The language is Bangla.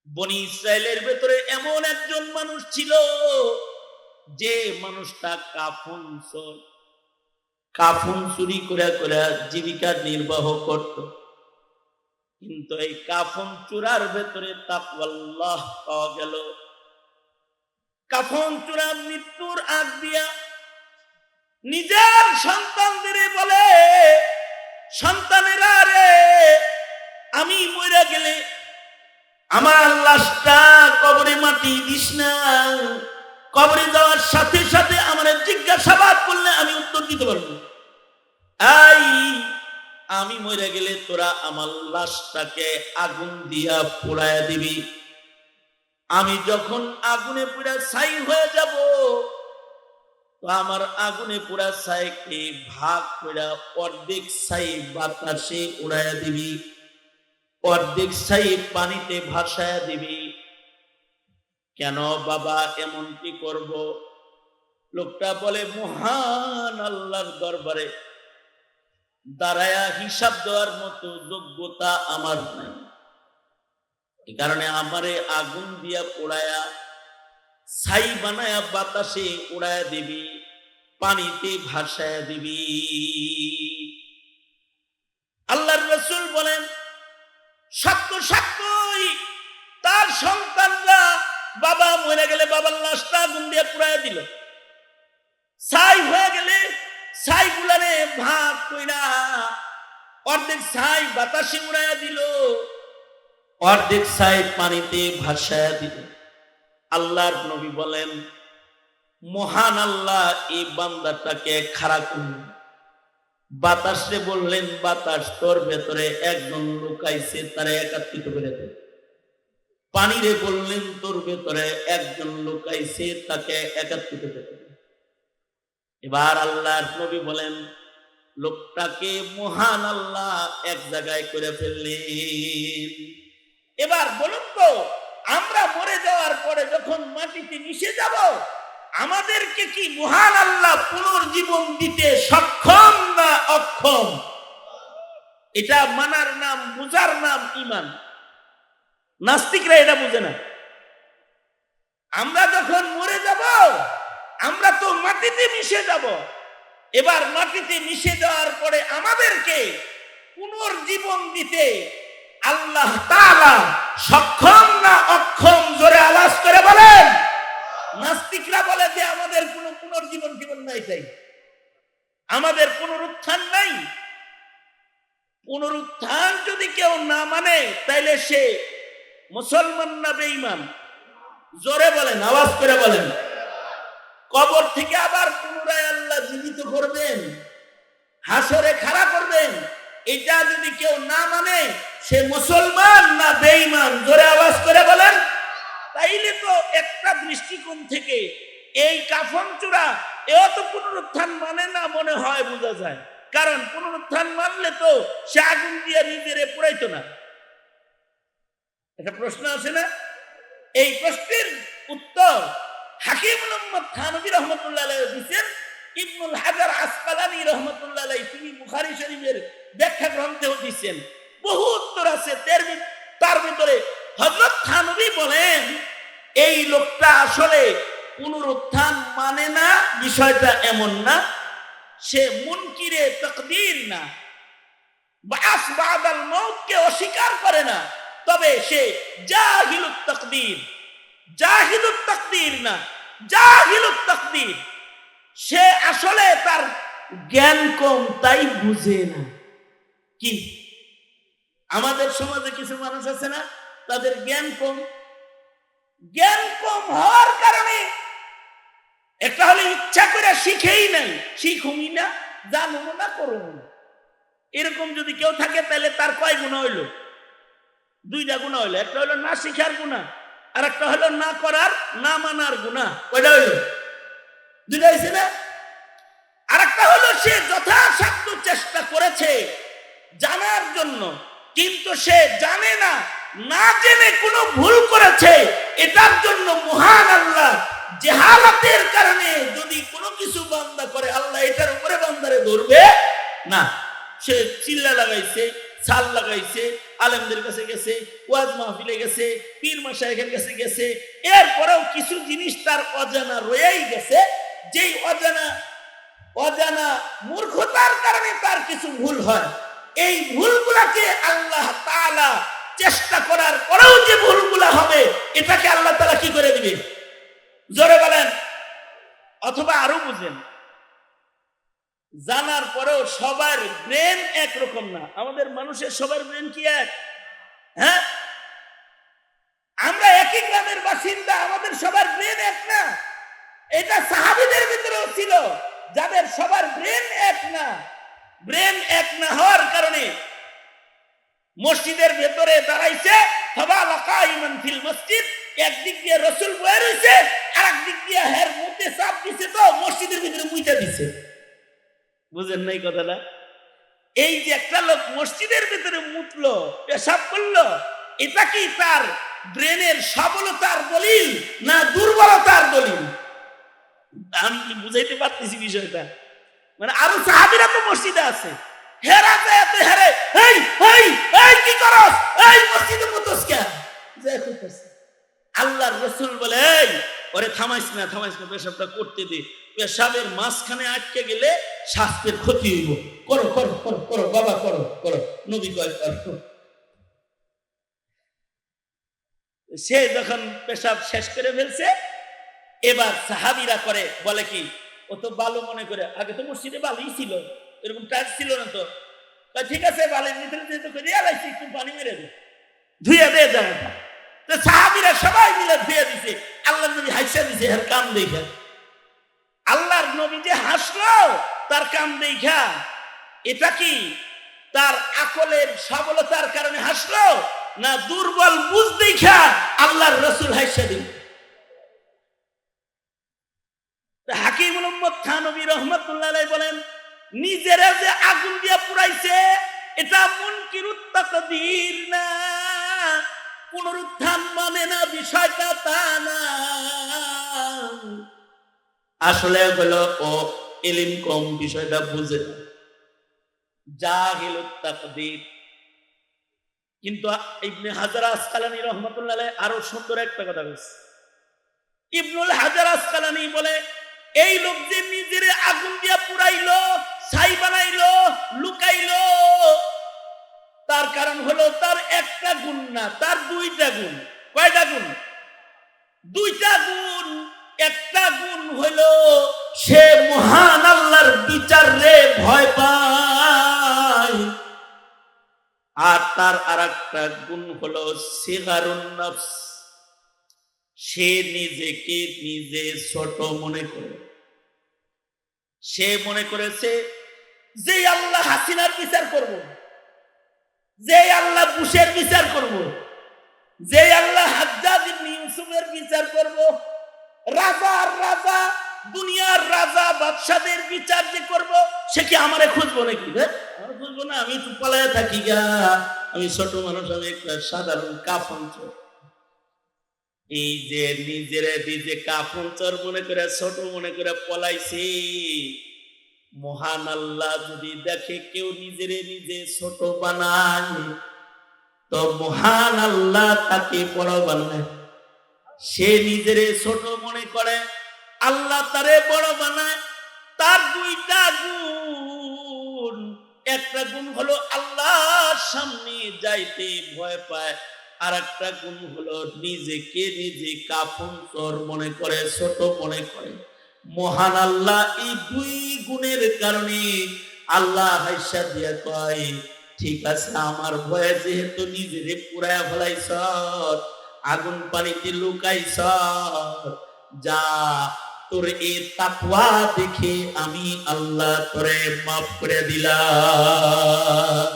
বনি ইসরায়েলের ভেতরে এমন একজন মানুষ ছিল যে মানুষটা কাফন চুরি করে করে জীবিকা নির্বাহ করত। কিন্তু এই কাফন চূড়ার ভেতরে তাকওয়াল্লাহ পাওয়া গেল। কাফন চূড়া মৃত্যুর আগ দিয়া নিজের সন্তানদের বলে, সন্তানেরা রে, আমি মরে গেলে আমার লাশটা কবরে মাটি দিস না। কবরে যাওয়ার সাথে সাথে আমার জিজ্ঞাসাবাদ করলে আমি উত্তর দিতে পারবো। আমি মরে গেলে তোরা আমার লাশটাকে আগুন দিয়া পোড়ায় দিবি। আমি যখন আগুনে পুরা ছাই হয়ে যাব, তো আমার আগুনে পুরা ছাইকে ভাগ করে অর্ধেক ছাই বাতাসে উড়াইয়া দিবি, অর্ধেক ছাই পানিতে ভাসায়া দিবি। কেন বাবা এমনটি করব? লোকটা বলে, মহান আল্লাহর দরবারে দাঁড়ায়া হিসাব দেওয়ার মতো যোগ্যতা আমার নাই। এই কারণে আমারে আগুন দিয়া পোড়ায়া ছাই বানায়া বাতাসে উড়ায়া দিবি, পানিতে ভাসায়া দিবি। আল্লাহর রাসূল বলেন, সত্যই তার সন্তানরা বাবা মরে গেলে বাবার লাশটা আগুন দিয়ে পুড়াইয়া দিল। ছাই হয়ে গেলে ছাই গুলারে ভাগ কইরা অর্ধেক ছাই বাতাসে উড়াইয়া দিল, অর্ধেক ছাই পানিতে ভাসায়া দিল। আল্লাহর নবী বলেন, মহান আল্লাহ এই বান্দাটাকে খাড়া করলেন। বাতাসে বললেন, বাতাস তোর ভেতরে একজন লুকাইছে, তারা একত্রিত করে দেয়। পানিরে বললেন, তোর ভেতরে একজন লুকাইছে, তাকে একত্রিত করে দেয়। এবার আল্লাহর নবী বলেন, লোকটাকে মহান আল্লাহ এক জায়গায় করে ফেললেন। এবার বলুন তো, আমরা মরে যাওয়ার পরে যখন মাটিতে মিশে যাব, আমাদেরকে কি মহান আল্লাহ পুনর্জীবন দিতে সক্ষম না অক্ষম? এটা মানার নাম, বুঝার নাম ঈমান। নাস্তিকরা এটা বুঝে না। আমরা যখন মরে যাব, আমরা তো মাটিতে মিশে যাব। এবার মাটিতে মিশে যাওয়ার পরে আমাদেরকে পুনর্জীবন দিতে আল্লাহ তাআলা সক্ষম না অক্ষম? জোরে আওয়াজ করে বলেন। নাস্তিকরা বলে যে আমাদের কোনো পুনর্জীবন নাই, তাই আমাদের পুনরুত্থান নাই। পুনরুত্থান যদি কেউ না মানে, তাইলে সে মুসলমান না বেঈমান? জোরে বলেন, আওয়াজ করে বলেন। কবর থেকে আবার পুনরায় আল্লাহ জীবিত করবেন, হাসরে খাড়া করবেন, এটা যদি কেউ না মানে, সে মুসলমান না বেঈমান? জোরে আওয়াজ করে বলেন। তাইলে তো একটা দৃষ্টিকোণ থেকে এই কাফন চূড়া এও তো পুনরুত্থান মানে না মনে হয়, বোঝা যায়। কারণ পুনরুত্থান মানলে তো সে আগুন দিয়ে নিজের পুরাইতো না। একটা প্রশ্ন আছে না? এই প্রশ্নের উত্তর হাকিম মুহাম্মদ থানভী রাহমাতুল্লাহ আলাইহি দিয়েছেন। ইবনুল হাজার আসকালানী রাহমাতুল্লাহ আলাইহি তিনি বুখারী শরীফের ব্যাখ্যা গ্রন্থেও দিয়েছেন। বহু উত্তর আছে তার ভিতরে হযরত থানভী বলেন, এই লোকটা আসলে পুনরুত্থান মানে না, বিষয়টা এমন না। সে মুনকিরে তাকদীর না, বাস বাদাল মউতকে অস্বীকার করে না, তবে সে জাহিলুত তাকদীর না, জাহিলুত তাকদীর। সে আসলে তার জ্ঞান কম, তাই বুঝে না। কি আমাদের সমাজে কিছু মানুষ আছে না, তাদের জ্ঞান কম হওয়ার কারণে একটা হলে ইচ্ছা করে শিখেই নাই, শিখুমি না, জানো না, করো না। এরকম যদি কেউ থাকে, তাহলে তার কয় গুনাহ হইল? দুইটা গুনাহ হইল। একটা হলো না শিখার গুনাহ, আর একটা হলো না করার, না মানার গুনাহ। কয়টা হইল? দুইটা হয়েছে না? আর একটা হলো সে যথাসাধ্য চেষ্টা করেছে জানার জন্য, কিন্তু সে জানে না, না জেনে কোনো ভুল করেছে। এটার জন্য মহান আল্লাহ জাহালাতের কারণে যদি কোনো কিছু বান্দা করে, আল্লাহ এটার উপরে বান্দারে ধরবে না। সে চিল্লা লাগাইছে, ছাল লাগাইছে, আলেমদের কাছে গেছে, ওয়াজ মাহফিলে গেছে, পীর মাশায়েখের কাছে গেছে, এরপরেও কিছু জিনিস তার অজানা রয়েই গেছে, যেই অজানা মূর্খতার কারণে তার কিছু ভুল হয়। এই ভুলগুলাকে আল্লাহ তাআলা চেষ্টা করার পরেও যে ভুলগুলা হবে, এটাকে আল্লাহ তাআলা কি করে দিবে? জোরে বলেন। অথবা আরো বুঝেন, জানার পরেও সবার ব্রেন একরকম না। আমাদের মানুষের সবার ব্রেন কি এক? হ্যাঁ, আমরা একই গ্রামের বাসিন্দা, আমাদের সবার ব্রেন এক না। এটা সাহাবীদের ভিতরেও ছিল, যাদের সবার ব্রেন এক না। ব্রেন এক না হওয়ার কারণে মসজিদের ভেতরে দাঁড়াইছে, ফাবালা কাইমান ফিল মসজিদ, একদিক দিয়ে রাসূল বয়ে রইছে, আর একদিক দিয়ে হের মুখে চাপ দিছে, তো মসজিদের ভিতরে মুইতা দিছে। বুঝেন নাই কথাটা? এই যে একটা লোক মসজিদের ভিতরে মুতলো, পেশাব করলো, এটা কি তার ব্রেনের সবলতার দলিল না দুর্বলতার দলিল? আমি কি বুঝাইতে পারতেছি বিষয়টা? মানে আরো সাহাবীরা তো মসজিদে আছে, হেরা যায় এত হেরে, এই এই এই কি করস, এই মসজিদে মুতস কেন? যায় কইতাছে। আল্লাহর রাসূল বলে, এই ওরে থামাইস না, পেশাবটা করতে দে। পেশাবের মাঝখানে আটকে গেলে স্বাস্থ্যের ক্ষতি হইব। করো করো করো করো বাবা, করো করো, নবী কয় করো। সে যখন পেশাব শেষ করে ফেলছে, এবার সাহাবীরা করে, বলে কি, ও তো বালু মনে করে, আগে তো মসজিদে বালুই ছিল, এরকম টাচ ছিল না তো। ঠিক আছে, বালির ভিতরে যেহেতু করে আলাইছি, একটু পানি মেরে দে, ধুয়ে দে জায়গাটা। তো সাহাবীরা সবাই মিলে ধুয়ে দিছে। আল্লাহর নবী হাসিয়া দিছে এর কাম দেখা। আল্লাহর নবী যে হাসলো তার কাম দেখা, এটা কি তার আকলের সবলতার কারণে হাসলো না দুর্বল বুঝ দেখা আল্লাহর রাসূল হাসিয়া দিল? হাকিম মুহাম্মদ থানভী রাহমাতুল্লাহ আলাইহি বলেন, নিজেরা যে আগুন দিয়ে পুরাইছে এটা মুনকিরুত তাকদীর না, পুনরুত্থান মানে না, বিষয়টা তা না। আসলে হলো ও ইলম কম, বিষয়টা বুঝে না, জাহিলুত তাকদীর। কিন্তু ইবনে হাজার আসকালানী রাহমাতুল্লাহ আলাইহি আরো সুন্দর একটা কথা বলেছে। ইবনুল হাজার আসকালানী বলে, এই লোক যে নিজের আগুন দিয়া পুরাইলো, ছাই বানাইলো, লুকাইলো, তার কারণ হলো তার একটা গুণ না, তার দুইটা গুণ। কয়টা গুণ? দুইটা গুণ। একটা গুণ হলো সে মহান আল্লাহর বিচার রে ভয় পায়, আর তার আরেকটা গুণ হলো সিগারুন নফস, সে নিজেকে নিজে ছোট মনে করে। সে মনে করেছে যে আল্লাহ হাসিনার বিচার করব, যে আল্লাহ বুশের বিচার করব, যে আল্লাহ হাজ্জাজ ইবনে ইউসুফের বিচার করব, রাজার রাজা, দুনিয়ার রাজা বাদশাদের বিচার যে করব, সে কি আমারে খুঁজবো নাকি? আমার খুঁজবো না, আমি একটু পালায় থাকি গা, আমি ছোট মানুষ, আমি একটা সাধারণ কাফন চোর। এই যে নিজে কাফন চোর মনে করে, ছোট মনে করে পলাইছি, মহান আল্লাহ যদি দেখে কেউ নিজে ছোট বানায়, তো মহান আল্লাহ তাকে বড় বানায়। সে নিজেরে ছোট মনে করে, আল্লাহ তারে বড় বানায়। তার দুইটা গুণ। একটা গুণ হলো আল্লাহর সামনে যাইতে ভয় পায়, আর একটা গুণ হলো নিজেকে নিজে কাফন চোর মনে করে, ছোট মনে করে। মহান আল্লাহ এই দুই গুণের কারণে আল্লাহ হাইসা দিয়া কয়, ঠিক আছে, আমার ভয়ে যেহেতু নিজেরে পুরায়া ফেলাইছ, আগুন পানিতে লুকাইছ, যা তোর এই তাকওয়া দেখে আমি আল্লাহ তোরে মাফ করে দিলাম।